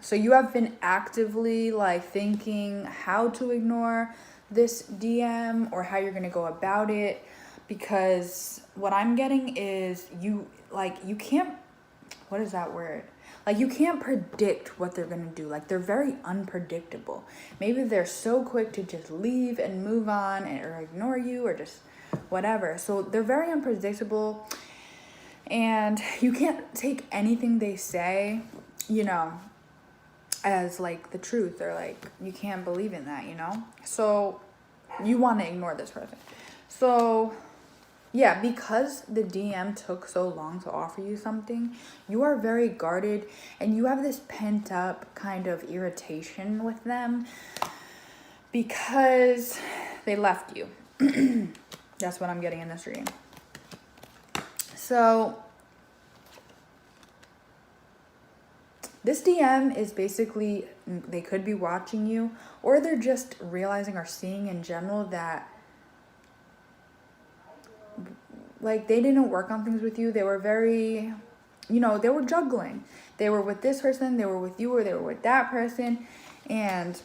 So you have been actively like thinking how to ignore this DM or how you're going to go about it, because what I'm getting is you can't, what is that word? Like you can't predict what they're going to do. Like they're very unpredictable. Maybe they're so quick to just leave and move on or ignore you or just whatever. So they're very unpredictable, and you can't take anything they say, you know, as like the truth, or like you can't believe in that, you know? So you want to ignore this person. So yeah, because the DM took so long to offer you something, you are very guarded and you have this pent up kind of irritation with them because they left you. That's what I'm getting in this reading. So this DM is basically, they could be watching you, or they're just realizing or seeing in general that like they didn't work on things with you. They were very, you know, they were juggling. They were with this person, they were with you, or they were with that person, and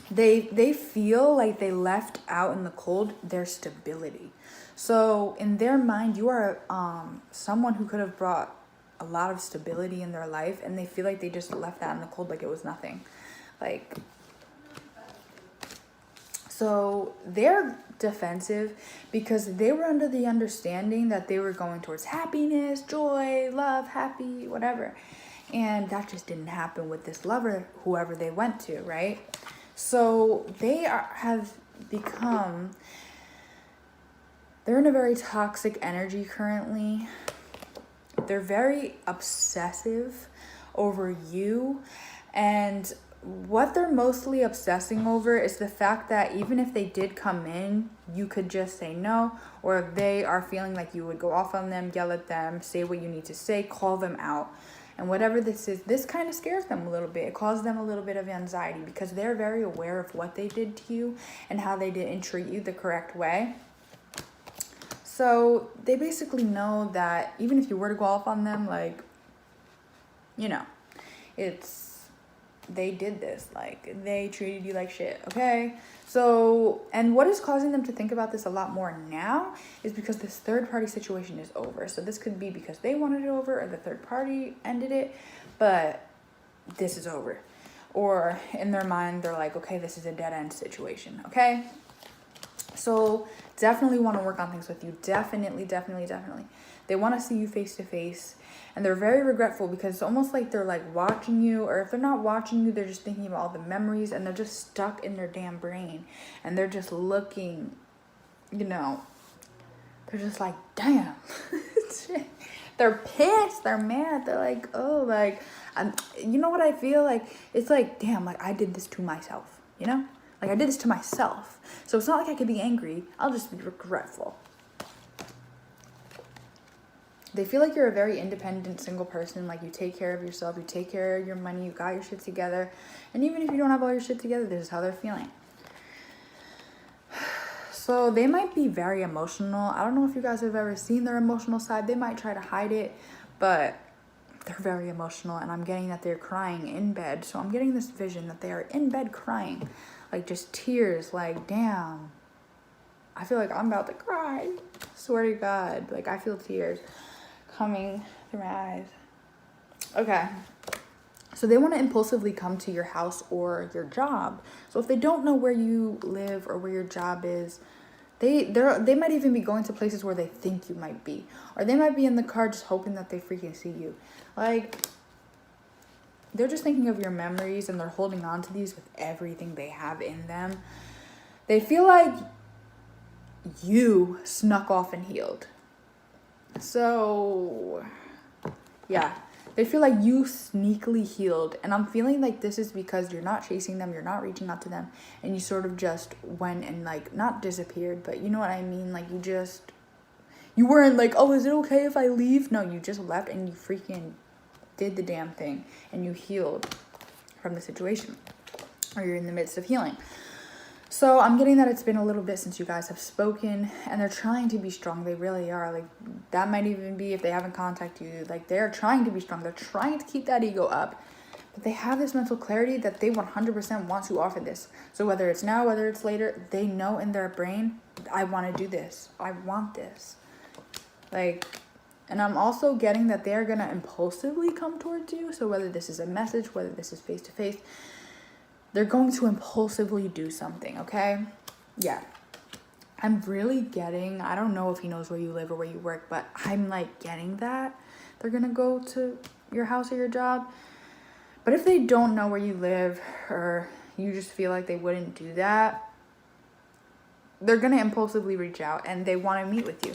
they feel like they left out in the cold their stability. So in their mind, you are someone who could have brought a lot of stability in their life, and they feel like they just left that in the cold like it was nothing. Like, so they're defensive because they were under the understanding that they were going towards happiness, joy, love, happy, whatever. And that just didn't happen with this lover, whoever they went to, right? So have become, they're in a very toxic energy currently. They're very obsessive over you, and what they're mostly obsessing over is the fact that even if they did come in, you could just say no, or they are feeling like you would go off on them, yell at them, say what you need to say, call them out. And whatever this is, this kind of scares them a little bit. It causes them a little bit of anxiety because they're very aware of what they did to you and how they didn't treat you the correct way. So they basically know that even if you were to go off on them, like, you know, they did this, like they treated you like shit, okay? So, and what is causing them to think about this a lot more now is because this third party situation is over. So this could be because they wanted it over or the third party ended it, but this is over. Or in their mind, they're like, okay, this is a dead end situation, okay? So definitely want to work on things with you. Definitely. They want to see you face to face. And they're very regretful because it's almost like they're like watching you, or if they're not watching you, they're just thinking about all the memories and they're just stuck in their damn brain. And they're just looking, you know, they're just like, damn. They're pissed. They're mad. They're like, oh, like, you know what I feel like? It's like, damn, like I did this to myself, you know? Like I did this to myself. So it's not like I could be angry. I'll just be regretful. They feel like you're a very independent single person. Like you take care of yourself. You take care of your money. You got your shit together. And even if you don't have all your shit together, this is how they're feeling. So they might be very emotional. I don't know if you guys have ever seen their emotional side. They might try to hide it, but they're very emotional. And I'm getting that they're crying in bed. So I'm getting this vision that they are in bed crying. Like just tears, like, damn, I feel like I'm about to cry. Swear to God, like I feel tears coming through my eyes. Okay, so they want to impulsively come to your house or your job. So if they don't know where you live or where your job is, they might even be going to places where they think you might be. Or they might be in the car just hoping that they freaking see you. Like, they're just thinking of your memories and they're holding on to these with everything they have in them. They feel like you snuck off and healed. So, yeah. They feel like you sneakily healed. And I'm feeling like this is because you're not chasing them, you're not reaching out to them, and you sort of just went and like, not disappeared, but you know what I mean? Like you weren't like, oh, is it okay if I leave? No, you just left and you freaking did the damn thing and you healed from the situation, or you're in the midst of healing. So I'm getting that it's been a little bit since you guys have spoken, and they're trying to be strong. They really are. Like that might even be if they haven't contacted you, like they're trying to be strong. They're trying to keep that ego up But they have this mental clarity that they 100% want to offer this. So whether it's now, whether it's later, they know in their brain, I want to do this. I want this. Like, and I'm also getting that they're going to impulsively come towards you. So whether this is a message, whether this is face to face, they're going to impulsively do something, okay? Yeah. I'm really getting, I don't know if he knows where you live or where you work, but I'm like getting that they're going to go to your house or your job. But if they don't know where you live, or you just feel like they wouldn't do that, they're going to impulsively reach out and they want to meet with you.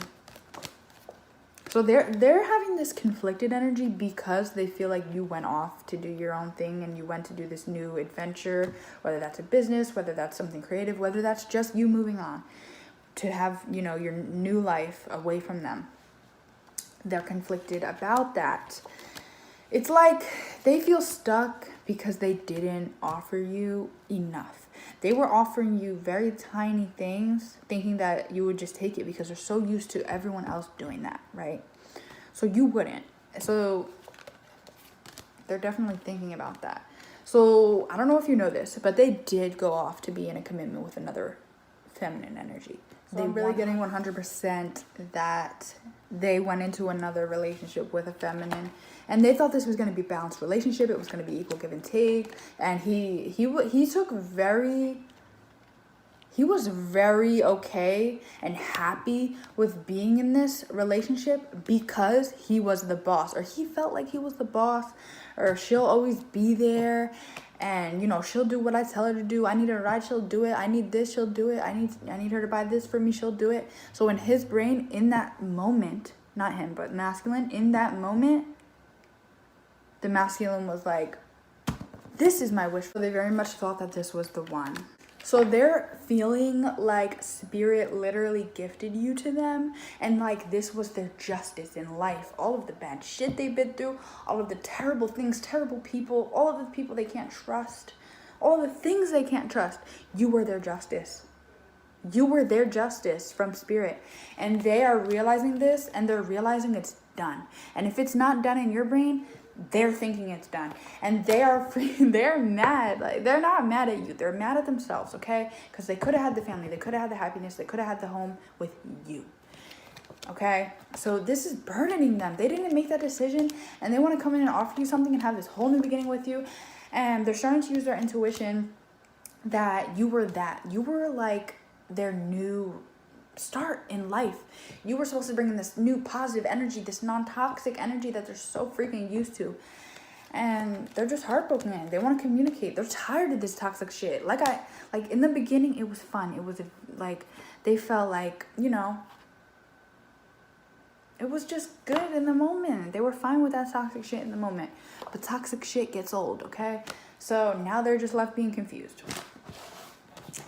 So they're having this conflicted energy because they feel like you went off to do your own thing and you went to do this new adventure, whether that's a business, whether that's something creative, whether that's just you moving on to have, you know, your new life away from them. They're conflicted about that. It's like they feel stuck because they didn't offer you enough. They were offering you very tiny things, thinking that you would just take it because they're so used to everyone else doing that, right? So you wouldn't. So they're definitely thinking about that. So I don't know if you know this, but they did go off to be in a commitment with another feminine energy. So they're really getting 100% that they went into another relationship with a feminine, and they thought this was going to be a balanced relationship. It was going to be equal give and take, and he was very okay and happy with being in this relationship because he was the boss, or he felt like he was the boss, or she'll always be there. And, you know, she'll do what I tell her to do. I need a ride, she'll do it. I need this, she'll do it. I need her to buy this for me, she'll do it. So in his brain, in that moment, not him, but masculine, in that moment, the masculine was like, this is my wish. So they very much thought that this was the one. So they're feeling like spirit literally gifted you to them, and like this was their justice in life. All of the bad shit they've been through, all of the terrible things, terrible people, all of the people they can't trust, all the things they can't trust. You were their justice. You were their justice from spirit. And they are realizing this, and they're realizing it's done. And if it's not done in your brain, they're thinking it's done, and they're mad. Like, they're not mad at you, they're mad at themselves, okay? Because they could have had the family, they could have had the happiness, they could have had the home with you, okay? So this is burdening them. They didn't make that decision, and they want to come in and offer you something and have this whole new beginning with you. And they're starting to use their intuition that you were like their new start in life. You were supposed to bring in this new positive energy, this non-toxic energy that they're so freaking used to, and they're just heartbroken. They want to communicate. They're tired of this toxic shit. Like in the beginning, it was fun. It was like they felt like, you know, it was just good in the moment. They were fine with that toxic shit in the moment, but toxic shit gets old, okay? So now they're just left being confused.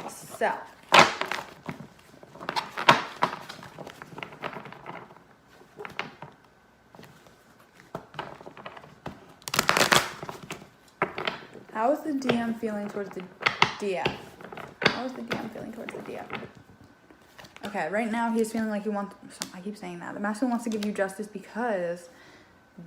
So how is the DM feeling towards the DM? How is the DM feeling towards the DM? Okay, right now he's feeling like he wants, I keep saying that. The masculine wants to give you justice because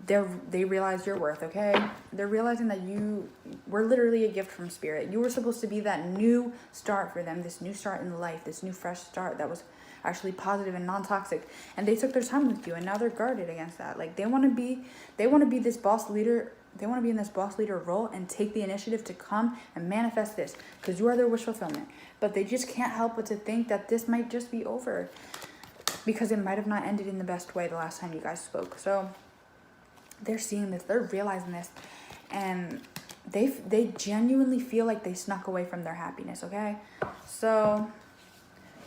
they realize your worth, okay? They're realizing that you were literally a gift from spirit. You were supposed to be that new start for them, this new start in life, this new fresh start that was actually positive and non-toxic. And they took their time with you, and now they're guarded against that. Like they want to be this boss leader. They want to be in this boss leader role and take the initiative to come and manifest this because you are their wish fulfillment. But they just can't help but to think that this might just be over because it might have not ended in the best way the last time you guys spoke. So they're seeing this, they're realizing this, and they genuinely feel like they snuck away from their happiness, okay? So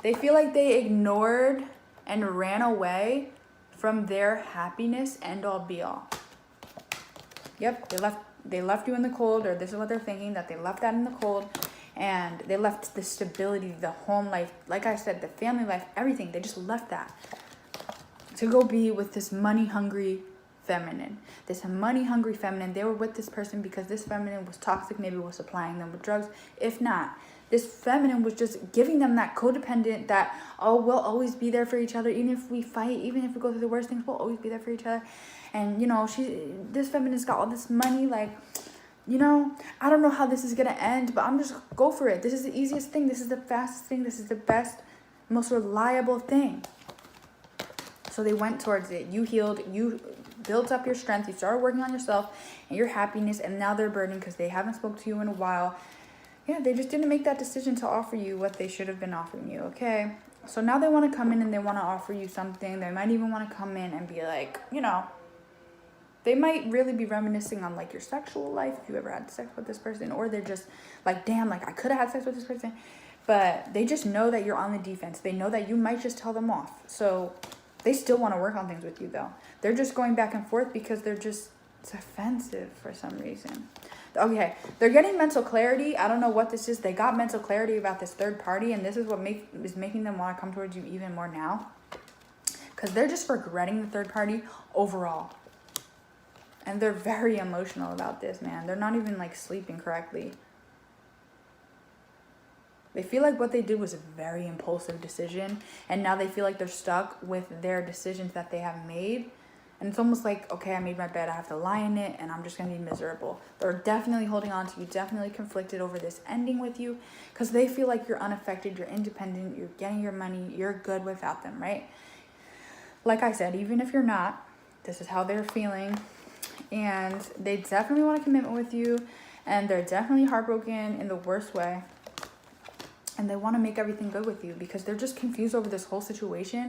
they feel like they ignored and ran away from their happiness, end all be all. Yep, they left you in the cold, or this is what they're thinking, that they left that in the cold, and they left the stability, the home life, like I said, the family life, everything. They just left that to go be with this money-hungry feminine. This money-hungry feminine. They were with this person because this feminine was toxic, maybe was supplying them with drugs. If not, this feminine was just giving them that codependent, that, oh, we'll always be there for each other, even if we fight, even if we go through the worst things, we'll always be there for each other. And, you know, this feminine's got all this money, like, you know, I don't know how this is going to end, but I'm just go for it. This is the easiest thing. This is the fastest thing. This is the best, most reliable thing. So they went towards it. You healed. You built up your strength. You started working on yourself and your happiness. And now they're burdened because they haven't spoke to you in a while. Yeah, they just didn't make that decision to offer you what they should have been offering you, okay? So now they want to come in and they want to offer you something. They might even want to come in and be like, you know, they might really be reminiscing on like your sexual life, if you ever had sex with this person, or they're just like, damn, like I could have had sex with this person. But they just know that you're on the defense. They know that you might just tell them off. So they still want to work on things with you though. They're just going back and forth because it's offensive for some reason. Okay, they're getting mental clarity. I don't know what this is. They got mental clarity about this third party, and this is what is making them want to come towards you even more now. Because they're just regretting the third party overall. And they're very emotional about this, man. They're not even like sleeping correctly. They feel like what they did was a very impulsive decision, and now they feel like they're stuck with their decisions that they have made. And it's almost like, okay, I made my bed, I have to lie in it, and I'm just going to be miserable. They're definitely holding on to you, definitely conflicted over this ending with you, because they feel like you're unaffected, you're independent, you're getting your money, you're good without them, right? Like I said, even if you're not, this is how they're feeling. And they definitely want a commitment with you, and they're definitely heartbroken in the worst way. And they want to make everything good with you because they're just confused over this whole situation.